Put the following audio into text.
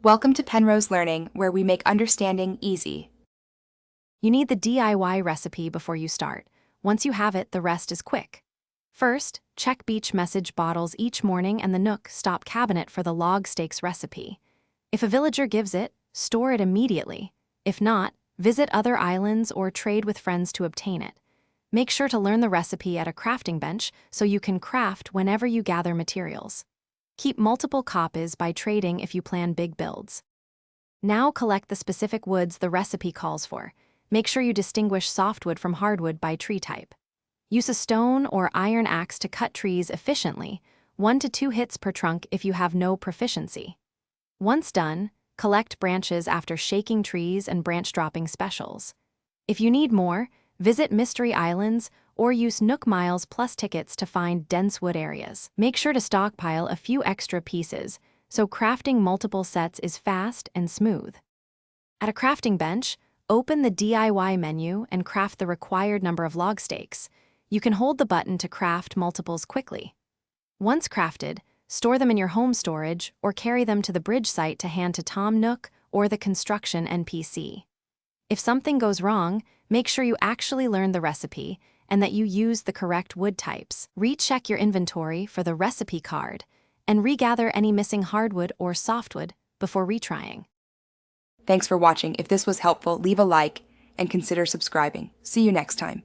Welcome to Penrose Learning, where we make understanding easy. You need the DIY recipe before you start. Once you have it, the rest is quick. First, check Beach Message bottles each morning and the Nook Stop cabinet for the log steaks recipe. If a villager gives it, store it immediately. If not, visit other islands or trade with friends to obtain it. Make sure to learn the recipe at a crafting bench so you can craft whenever you gather materials. Keep multiple copies by trading if you plan big builds. Now collect the specific woods the recipe calls for. Make sure you distinguish softwood from hardwood by tree type. Use a stone or iron axe to cut trees efficiently, 1 to 2 hits per trunk if you have no proficiency. Once done, collect branches after shaking trees and branch dropping specials. If you need more, visit Mystery Islands or use Nook Miles Plus tickets to find dense wood areas. Make sure to stockpile a few extra pieces, so crafting multiple sets is fast and smooth. At a crafting bench, open the DIY menu and craft the required number of log steaks. You can hold the button to craft multiples quickly. Once crafted, store them in your home storage or carry them to the bridge site to hand to Tom Nook or the construction NPC. If something goes wrong, make sure you actually learn the recipe and that you use the correct wood types. Recheck your inventory for the recipe card and regather any missing hardwood or softwood before retrying. Thanks for watching. If this was helpful, leave a like and consider subscribing. See you next time.